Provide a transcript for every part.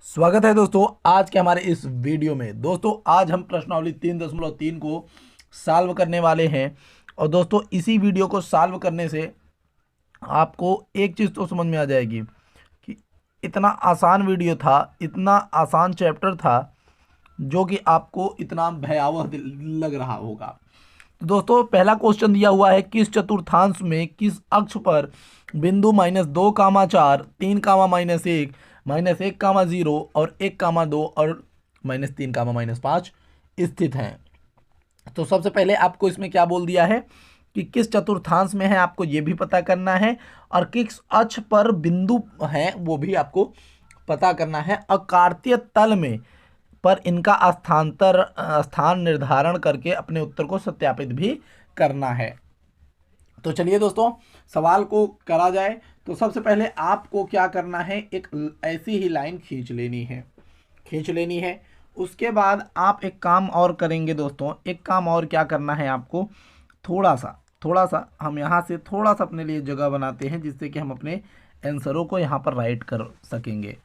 स्वागत है दोस्तों आज के हमारे इस वीडियो में। दोस्तों आज हम प्रश्नावली 3.3 को सॉल्व करने वाले हैं। और दोस्तों इसी वीडियो को सॉल्व करने से आपको एक चीज़ तो समझ में आ जाएगी कि इतना आसान वीडियो था, इतना आसान चैप्टर था जो कि आपको इतना भयावह लग रहा होगा। तो दोस्तों पहला क्वेश्चन दिया हुआ है, किस चतुर्थांश में किस अक्ष पर बिंदु -2, 4, 3, -1, और 1, 2 और -3, -5 स्थित हैं। तो सबसे पहले आपको इसमें क्या बोल दिया है कि किस चतुर्थांश में है, आपको ये भी पता करना है और किस अक्ष पर बिंदु है वो भी आपको पता करना है। अकार्तीय तल में पर इनका स्थान निर्धारण करके अपने उत्तर को सत्यापित भी करना है। तो चलिए दोस्तों सवाल को करा जाए। तो सबसे पहले आपको क्या करना है, एक ऐसी ही लाइन खींच लेनी है। उसके बाद आप एक काम और करेंगे दोस्तों, एक काम और क्या करना है आपको, थोड़ा सा हम यहाँ से थोड़ा सा अपने लिए जगह बनाते हैं जिससे कि हम अपने आंसरों को यहाँ पर राइट कर सकेंगे।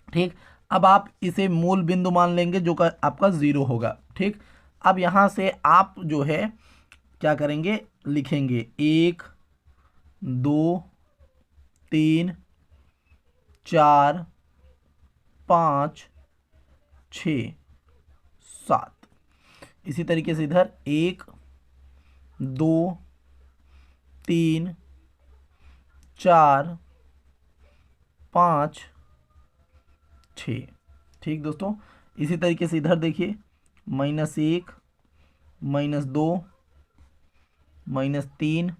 ठीक, अब आप इसे मूल बिंदु मान लेंगे जो का आपका 0 होगा। ठीक, अब यहाँ से आप जो है क्या करेंगे, लिखेंगे 1, 2, 3, 4, 5, 6, 7। इसी तरीके से इधर 1, 2, 3, 4, 5, 6। ठीक दोस्तों, इसी तरीके से इधर देखिए -1, -2, -3,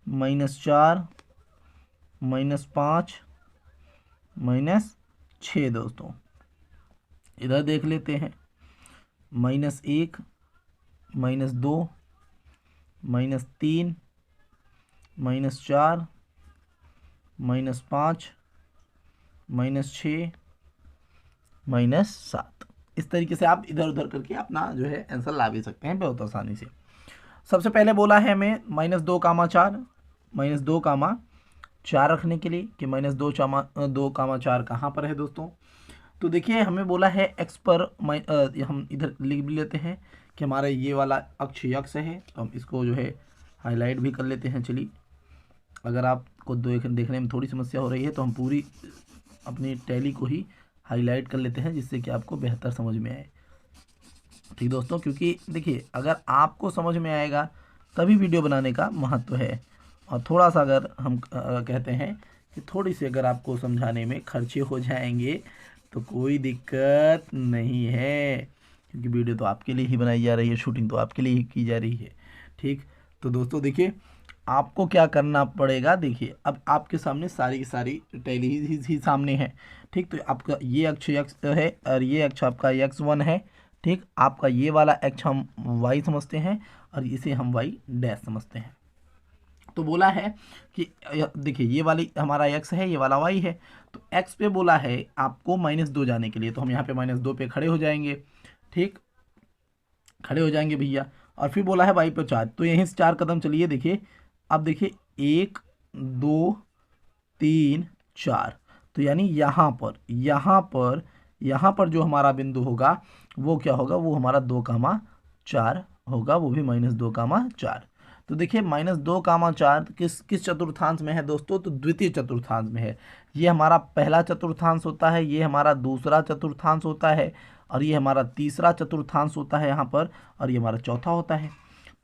-4, -5, -6। दोस्तों इधर देख लेते हैं -1, -2, -3, -4, -5, -6, -7। इस तरीके से आप इधर उधर करके अपना जो है आंसर ला भी सकते हैं बहुत आसानी से। सबसे पहले बोला है हमें -2, 4 रखने के लिए कि -2, 4 कहाँ पर है दोस्तों। तो देखिए हमें बोला है x पर हम इधर लिख भी लेते हैं कि हमारा ये वाला अक्ष x है, तो हम इसको जो है हाईलाइट भी कर लेते हैं। चलिए अगर आपको देखने में थोड़ी समस्या हो रही है तो हम पूरी अपनी टैली को ही हाईलाइट कर लेते हैं जिससे कि आपको बेहतर समझ में आए। ठीक दोस्तों, क्योंकि देखिए अगर आपको समझ में आएगा तभी वीडियो बनाने का महत्व है। और थोड़ा सा अगर हम कहते हैं कि थोड़ी सी अगर आपको समझाने में खर्चे हो जाएंगे तो कोई दिक्कत नहीं है, क्योंकि वीडियो तो आपके लिए ही बनाई जा रही है, शूटिंग तो आपके लिए ही की जा रही है। ठीक, तो दोस्तों देखिए आपको क्या करना पड़ेगा। देखिए अब आपके सामने सारी की सारी टैली ही सामने है। ठीक, तो आपका ये अक्ष x है और ये अक्ष आपका x1 है। ठीक, आपका ये वाला अक्ष हम y समझते हैं और इसे हम y डैश समझते हैं। तो बोला है कि देखिए ये वाली हमारा x है, ये वाला y है। तो x पे बोला है आपको -2 जाने के लिए, तो हम यहाँ पे -2 पे खड़े हो जाएंगे। ठीक, खड़े हो जाएंगे भैया। और फिर बोला है y पे 4, तो यहीं से 4 कदम चलिए। देखिए अब देखिए 1, 2, 3, 4, तो यानी यहाँ पर जो हमारा बिंदु होगा वो क्या होगा, वो हमारा 2, 4 होगा, वो भी -2, 4। तो देखिए -2, 4 किस चतुर्थांश में है दोस्तों, तो द्वितीय चतुर्थांश में है। ये हमारा पहला चतुर्थांश होता है, ये हमारा दूसरा चतुर्थांश होता है, और ये हमारा तीसरा चतुर्थांश होता है यहाँ पर, और ये हमारा चौथा होता है।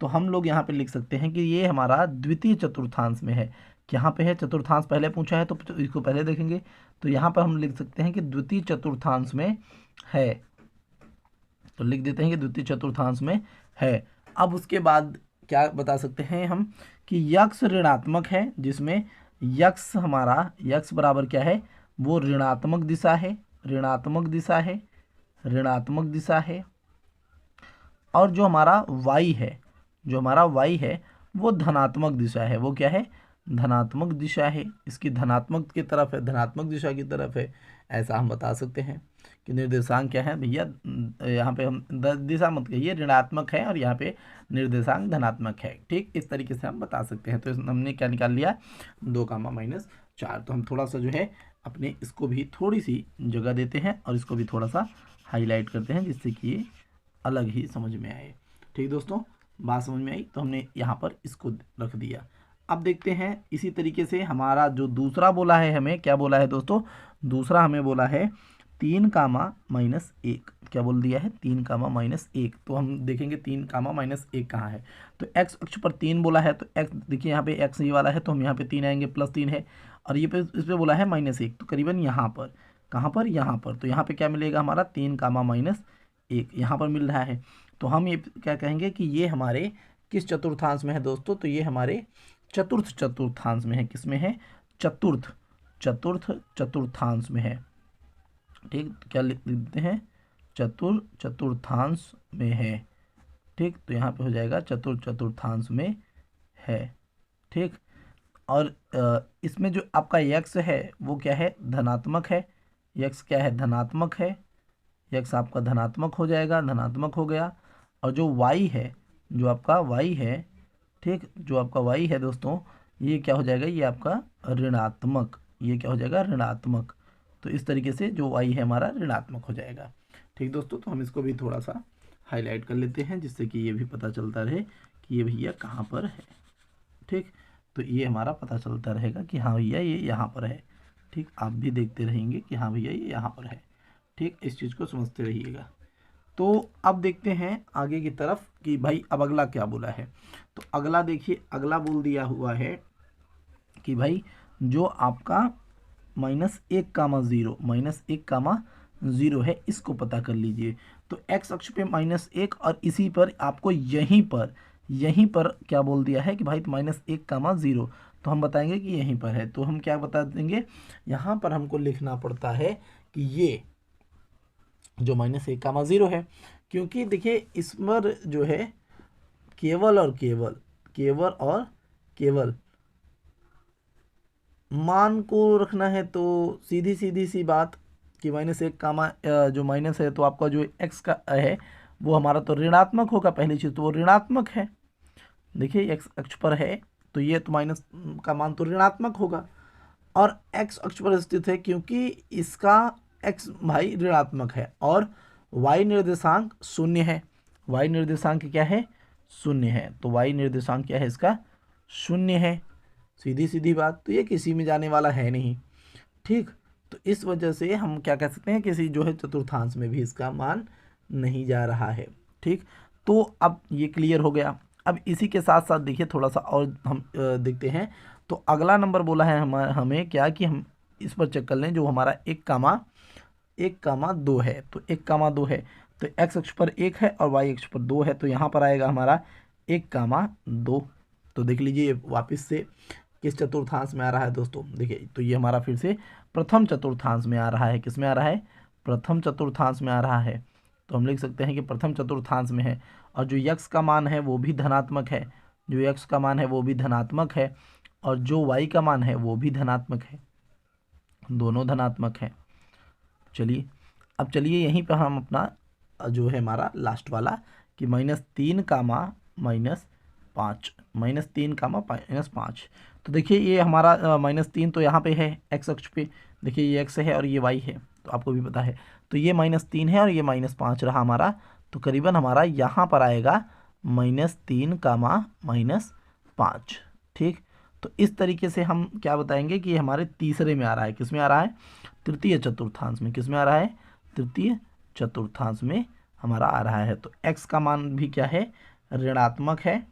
तो हम लोग यहाँ पे लिख सकते हैं कि ये हमारा द्वितीय चतुर्थांश में है। यहाँ पे है चतुर्थांश पहले पूछा है तो इसको पहले देखेंगे। तो यहाँ पर हम लिख सकते हैं कि द्वितीय चतुर्थांश में है, तो लिख देते हैं कि द्वितीय चतुर्थांश में है। अब उसके बाद क्या बता सकते हैं हम कि यक्ष ऋणात्मक है, जिसमें यक्ष हमारा यक्ष बराबर क्या है, वो ऋणात्मक दिशा है, ऋणात्मक दिशा है। और जो हमारा y है वो धनात्मक दिशा है। वो क्या है, धनात्मक दिशा है, इसकी धनात्मक की तरफ है, धनात्मक दिशा की तरफ है। ऐसा हम बता सकते हैं कि निर्देशांक क्या है भैया, यहाँ पे हम दिशा मत कहिए, ऋणात्मक है और यहाँ पे निर्देशांक धनात्मक है। ठीक, इस तरीके से हम बता सकते हैं। तो हमने क्या निकाल लिया, 2, -4। तो हम थोड़ा सा जो है अपने इसको भी थोड़ी सी जगह देते हैं और इसको भी थोड़ा सा हाईलाइट करते हैं जिससे कि ये अलग ही समझ में आए। ठीक दोस्तों, बात समझ में आई? तो हमने यहाँ पर इसको रख दिया। अब देखते हैं इसी तरीके से हमारा जो दूसरा बोला है, हमें क्या बोला है दोस्तों, दूसरा हमें बोला है 3, -1। क्या बोल दिया है? 3, -1। तो हम देखेंगे 3, -1 कहाँ है। तो एक्स अक्ष पर 3 बोला है, तो एक्स देखिए यहाँ पे एक्स ये वाला है, तो हम यहाँ पे 3 आएंगे, +3 है। और ये पे इस पे बोला है -1, तो करीबन यहाँ पर, कहाँ पर? यहाँ पर। तो यहाँ पे क्या मिलेगा हमारा? 3, -1 यहाँ पर मिल रहा है। तो हम ये क्या कहेंगे कि ये हमारे किस चतुर्थांश में है दोस्तों? तो ये हमारे चतुर्थ चतुर्थांश में है। किस में है? चतुर्थ चतुर्थांश में है। ठीक, तो क्या लिख देते हैं? चतुर्थांश में है। ठीक, तो यहाँ पे हो जाएगा चतुर्थांश में है। ठीक, और इसमें जो आपका यक्स है वो क्या है? धनात्मक है। यक्स क्या है? धनात्मक है। यक्स आपका धनात्मक हो जाएगा, धनात्मक हो गया। और जो वाई है, जो आपका वाई है, ठीक, जो आपका वाई है दोस्तों, ये क्या हो जाएगा? ये आपका ऋणात्मक। ये क्या हो जाएगा? ऋणात्मक। तो इस तरीके से जो वाई है हमारा ऋणात्मक हो जाएगा। ठीक दोस्तों, तो हम इसको भी थोड़ा सा हाईलाइट कर लेते हैं जिससे कि ये भी पता चलता रहे कि ये भैया कहाँ पर है। ठीक, तो ये हमारा पता चलता रहेगा कि हाँ भैया ये यहाँ पर है। ठीक, आप भी देखते रहेंगे कि हाँ भैया ये यहाँ पर है। ठीक, इस चीज़ को समझते रहिएगा। तो अब देखते हैं आगे की तरफ कि भाई अब अगला क्या बोला है। तो अगला देखिए, अगला बोल दिया हुआ है कि भाई जो आपका -1, -1, है, इसको पता कर लीजिए। तो एक्स अक्ष पे -1 और इसी पर आपको यहीं पर क्या बोल दिया है कि भाई -1, तो हम बताएंगे कि यहीं पर है। तो हम क्या बता देंगे? यहाँ पर हमको लिखना पड़ता है कि ये जो -1, है, क्योंकि देखिए इस पर जो है केवल और केवल मान को रखना है। तो सीधी सी बात कि -1, जो माइनस है, तो आपका जो एक्स का है वो हमारा तो ऋणात्मक होगा। पहली चीज़ तो वो ऋणात्मक है। देखिए एक्स अक्ष पर है तो ये तो माइनस का मान तो ऋणात्मक होगा। और एक्स अक्ष पर स्थित है क्योंकि इसका एक्स भाई ऋणात्मक है और वाई निर्देशांक 0 है। वाई निर्देशांक क्या है? 0 है। तो वाई निर्देशांक क्या है इसका? 0 है। सीधी बात। तो ये किसी में जाने वाला है नहीं। ठीक, तो इस वजह से हम क्या कह सकते हैं, किसी जो है चतुर्थांश में भी इसका मान नहीं जा रहा है। ठीक, तो अब ये क्लियर हो गया। अब इसी के साथ साथ देखिए थोड़ा सा और हम देखते हैं। तो अगला नंबर बोला है हमें क्या कि हम इस पर चेक कर लें, जो हमारा 1, 2 है। तो 1, 2 है, तो एक्स अक्ष पर 1 है और वाई अक्ष पर 2 है। तो यहाँ पर आएगा हमारा 1, 2। तो देख लीजिए वापस से किस चतुर्थांश में आ रहा है दोस्तों। देखिए तो ये हमारा फिर से प्रथम चतुर्थांश में आ रहा है। किस में आ रहा है? प्रथम चतुर्थांश में आ रहा है। तो हम लिख सकते हैं कि प्रथम चतुर्थांश में है। और जो यक्स का मान है वो भी धनात्मक है। जो यक्स का मान है वो भी धनात्मक है और जो वाई का मान है वो भी धनात्मक है। दोनों धनात्मक है। चलिए अब चलिए यहीं पर हम अपना जो है हमारा लास्ट वाला कि -3, -5, -3, तो देखिए ये हमारा -3 तो यहाँ पे है एक्स अक्ष पे। देखिए ये एक्स है और ये वाई है, तो आपको भी पता है। तो ये -3 है और ये -5 रहा हमारा। तो करीबन हमारा यहाँ पर आएगा -3, -5। ठीक, तो इस तरीके से हम क्या बताएंगे कि ये हमारे तीसरे में आ रहा है। किस में आ रहा है? तृतीय चतुर्थांश में। किस में आ रहा है? तृतीय चतुर्थांश में हमारा आ रहा है। तो x का मान भी क्या है? ऋणात्मक है।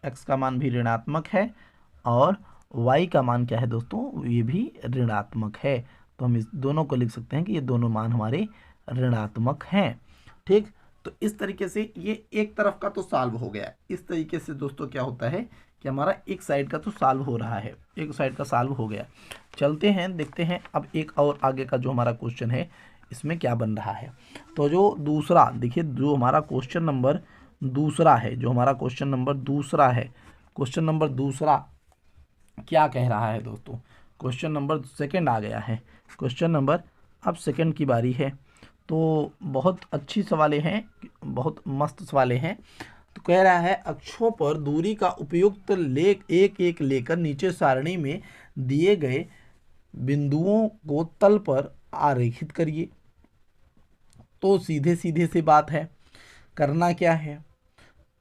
x का मान भी ऋणात्मक है और y का मान क्या है दोस्तों? ये भी ऋणात्मक है। तो हम इस दोनों को लिख सकते हैं कि ये दोनों मान हमारे ऋणात्मक हैं। ठीक, तो इस तरीके से ये एक तरफ का तो सॉल्व हो गया। इस तरीके से दोस्तों क्या होता है कि हमारा एक साइड का तो सॉल्व हो रहा है, एक साइड का सॉल्व हो गया। चलते हैं देखते हैं अब एक और आगे का जो हमारा क्वेश्चन है इसमें क्या बन रहा है। तो जो दूसरा देखिए, जो हमारा क्वेश्चन नंबर दूसरा है, जो हमारा क्वेश्चन नंबर दूसरा है, क्वेश्चन नंबर दूसरा क्या कह रहा है दोस्तों? क्वेश्चन नंबर सेकंड आ गया है। क्वेश्चन नंबर अब सेकंड की बारी है। तो बहुत अच्छी सवालें हैं, बहुत मस्त सवालें हैं। तो कह रहा है अक्षों पर दूरी का उपयुक्त लेख एक लेकर नीचे सारणी में दिए गए बिंदुओं को तल पर आरेखित करिए। तो सीधे सीधे से बात है, करना क्या है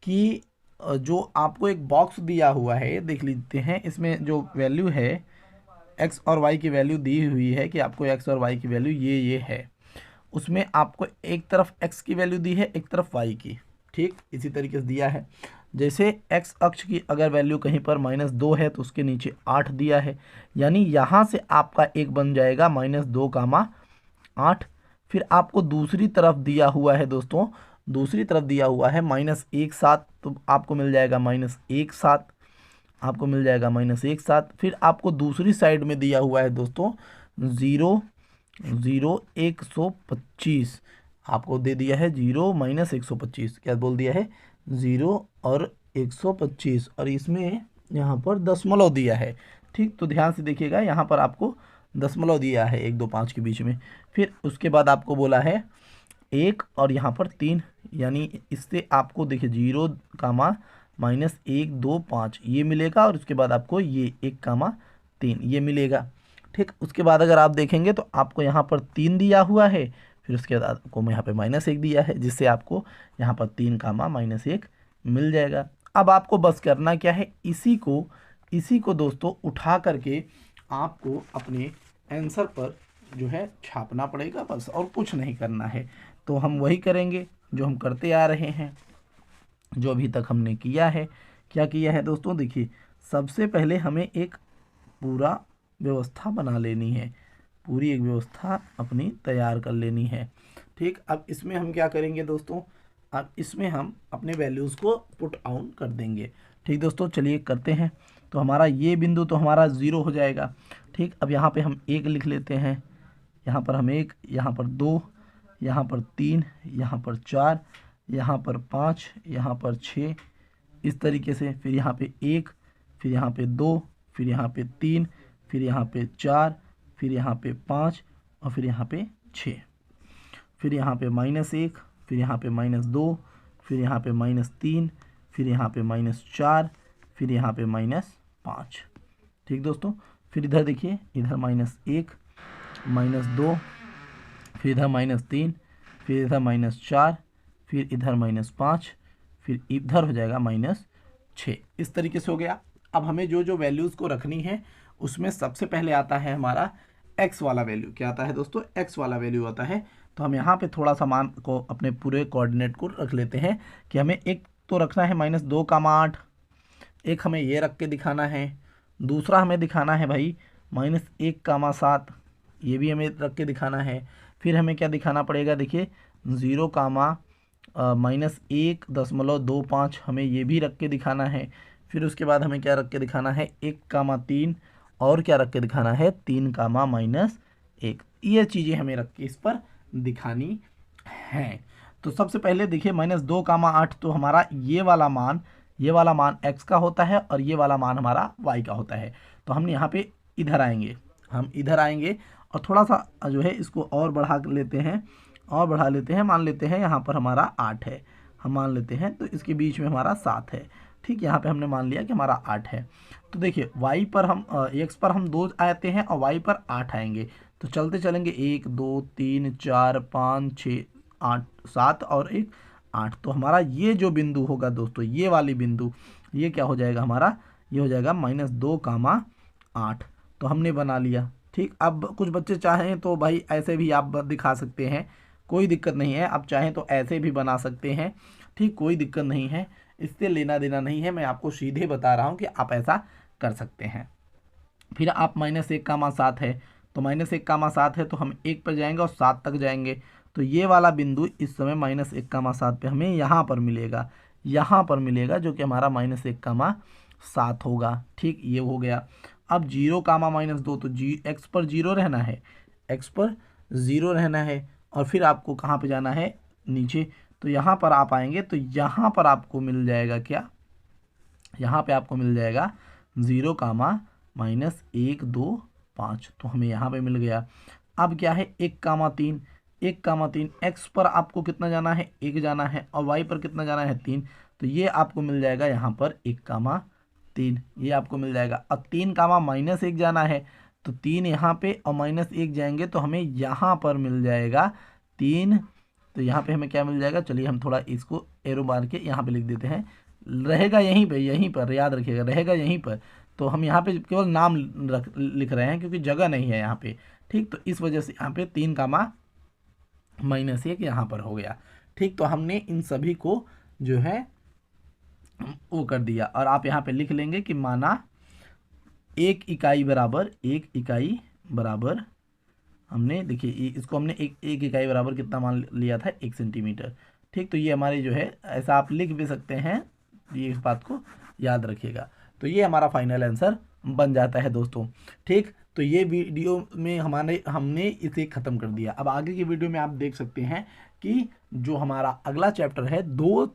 कि जो आपको एक बॉक्स दिया हुआ है देख लेते हैं, इसमें जो वैल्यू है एक्स और वाई की वैल्यू दी हुई है कि आपको एक्स और वाई की वैल्यू ये है। उसमें आपको एक तरफ एक्स की वैल्यू दी है, एक तरफ वाई की, ठीक इसी तरीके से दिया है। जैसे एक्स अक्ष की अगर वैल्यू कहीं पर -2 है तो उसके नीचे 8 दिया है, यानी यहाँ से आपका एक बन जाएगा -2, 8। फिर आपको दूसरी तरफ दिया हुआ है दोस्तों, दूसरी तरफ दिया हुआ है -1, 7, तो आपको मिल जाएगा -1, 7, आपको मिल जाएगा -1, 7। फिर आपको दूसरी साइड में दिया हुआ है दोस्तों 0, 0, 125, आपको दे दिया है 0 -125, क्या बोल दिया है 0 और 125, और इसमें यहाँ पर दशमलव दिया है, ठीक। तो ध्यान से देखिएगा, यहाँ पर आपको दशमलव दिया है 1, 2, 5 के बीच में। फिर उसके बाद आपको बोला है 1 और यहाँ पर 3, यानी इससे आपको देखिए 0, -1, 2, 5 ये मिलेगा, और उसके बाद आपको ये 1, 3 ये मिलेगा, ठीक। उसके बाद अगर आप देखेंगे तो आपको यहाँ पर 3 दिया हुआ है, फिर उसके बाद आपको यहाँ पे -1 दिया है, जिससे आपको यहाँ पर 3, -1 मिल जाएगा। अब आपको बस करना क्या है, इसी को दोस्तों उठा करके आपको अपने आंसर पर जो है छापना पड़ेगा, बस और कुछ नहीं करना है। तो हम वही करेंगे जो हम करते आ रहे हैं, जो अभी तक हमने किया है। क्या किया है दोस्तों, देखिए सबसे पहले हमें एक पूरा व्यवस्था बना लेनी है, पूरी एक व्यवस्था अपनी तैयार कर लेनी है, ठीक। अब इसमें हम क्या करेंगे दोस्तों, अब इसमें हम अपने वैल्यूज़ को पुट ऑन कर देंगे, ठीक दोस्तों। चलिए करते हैं। तो हमारा ये बिंदु तो हमारा 0 हो जाएगा, ठीक। अब यहाँ पे हम 1 लिख लेते हैं, यहाँ पर हम 1, यहाँ पर 2, यहाँ पर 3, यहाँ पर 4, यहाँ पर 5, यहाँ पर 6, इस तरीके से। फिर यहाँ पे 1, फिर यहाँ पे 2, फिर यहाँ पे 3, फिर यहाँ पे 4, फिर यहाँ पे 5, और फिर यहाँ पे 6। फिर यहाँ पे -1, फिर यहाँ पे -2, फिर यहाँ पे -3, फिर यहाँ पे -4, फिर यहाँ पे -5, ठीक दोस्तों। फिर इधर देखिए, इधर -1, -2, फिर इधर -3, फिर इधर -4, फिर इधर -5, फिर इधर हो जाएगा -6, इस तरीके से हो गया। अब हमें जो जो वैल्यूज़ को रखनी है उसमें सबसे पहले आता है हमारा x वाला वैल्यू। क्या आता है दोस्तों, x वाला वैल्यू आता है। तो हम यहाँ पे थोड़ा सा मान को अपने पूरे कोऑर्डिनेट को रख लेते हैं कि हमें एक तो रखना है -2, 8, एक हमें ये रख के दिखाना है, दूसरा हमें दिखाना है भाई -1, 7, ये भी हमें रख के दिखाना है। फिर हमें क्या दिखाना पड़ेगा, देखिए 0, -1.25 हमें ये भी रख के दिखाना है। फिर उसके बाद हमें क्या रख के दिखाना है, 1, 3, और क्या रख के दिखाना है 3, -1। ये चीज़ें हमें रख के इस पर दिखानी है। तो सबसे पहले देखिए -2, 8, तो हमारा ये वाला मान x का होता है, और ये वाला मान हमारा y का होता है। तो हम यहाँ पे इधर आएंगे, हम इधर आएंगे और थोड़ा सा जो है इसको और बढ़ा लेते हैं, और बढ़ा लेते हैं। मान लेते हैं यहाँ पर हमारा 8 है, हम मान लेते हैं, तो इसके बीच में हमारा 7 है, ठीक। यहाँ पे हमने मान लिया कि हमारा 8 है। तो देखिए y पर हम x पर हम 2 आते हैं और y पर 8 आएंगे। तो चलते चलेंगे 1, 2, 3, 4, 5, 6, 8, 7 और 1, 8। तो हमारा ये जो बिंदु होगा दोस्तों, ये वाली बिंदु, ये क्या हो जाएगा हमारा, ये हो जाएगा -2, 8। तो हमने बना लिया, ठीक। अब कुछ बच्चे चाहें तो भाई ऐसे भी आप दिखा सकते हैं, कोई दिक्कत नहीं है। आप चाहें तो ऐसे भी बना सकते हैं, ठीक, कोई दिक्कत नहीं है, इससे लेना देना नहीं है। मैं आपको सीधे बता रहा हूँ कि आप ऐसा कर सकते हैं। फिर आप -1, 7 है, तो -1, 7 है, तो हम 1 पर जाएंगे और 7 तक जाएंगे। तो ये वाला बिंदु इस समय -1, 7 पे हमें यहाँ पर मिलेगा, यहाँ पर मिलेगा, जो कि हमारा -1, 7 होगा, ठीक। ये हो गया। अब 0, -2, तो x पर 0 रहना है, x पर 0 रहना है। और फिर आपको कहाँ पे जाना है, नीचे। तो यहाँ पर आप आएंगे तो यहाँ पर आपको मिल जाएगा क्या, यहाँ पे आपको मिल जाएगा 0, -1, 2, 5। तो हमें यहाँ पे मिल गया। अब क्या है 1, 3, 1, 3, x पर आपको कितना जाना है, 1 जाना है, और y पर कितना जाना है, 3। तो ये आपको मिल जाएगा यहाँ पर 1, 3, ये आपको मिल जाएगा। अब 3, -1 जाना है, तो 3 यहाँ पे और -1 जाएंगे तो हमें यहाँ पर मिल जाएगा 3। तो यहाँ पे हमें क्या मिल जाएगा, चलिए हम थोड़ा इसको एरो मार के यहाँ पे लिख देते हैं, रहेगा यहीं पर याद रखिएगा, रहेगा यहीं पर। तो हम यहाँ पे केवल नाम लिख रहे हैं क्योंकि जगह नहीं है यहाँ पे, ठीक। तो इस वजह से यहाँ पे 3 कामा -1 यहाँ पर हो गया, ठीक। तो हमने इन सभी को जो है वो कर दिया, और आप यहाँ पे लिख लेंगे कि माना 1 इकाई बराबर हमने देखिए इसको हमने एक इकाई बराबर कितना मान लिया था, 1 सेंटीमीटर, ठीक। तो ये हमारी जो है, ऐसा आप लिख भी सकते हैं, ये इस बात को याद रखिएगा। तो ये हमारा फाइनल आंसर बन जाता है दोस्तों, ठीक। तो ये वीडियो में हमने इसे ख़त्म कर दिया। अब आगे की वीडियो में आप देख सकते हैं कि जो हमारा अगला चैप्टर है दो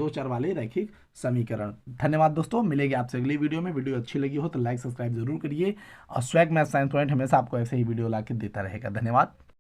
चर वाले रैखिक समीकरण। धन्यवाद दोस्तों, मिलेंगे आपसे अगली वीडियो में। वीडियो अच्छी लगी हो तो लाइक सब्सक्राइब जरूर करिए, और स्वैग मैथ साइंस पॉइंट हमेशा आपको ऐसे ही वीडियो ला के देता रहेगा। धन्यवाद।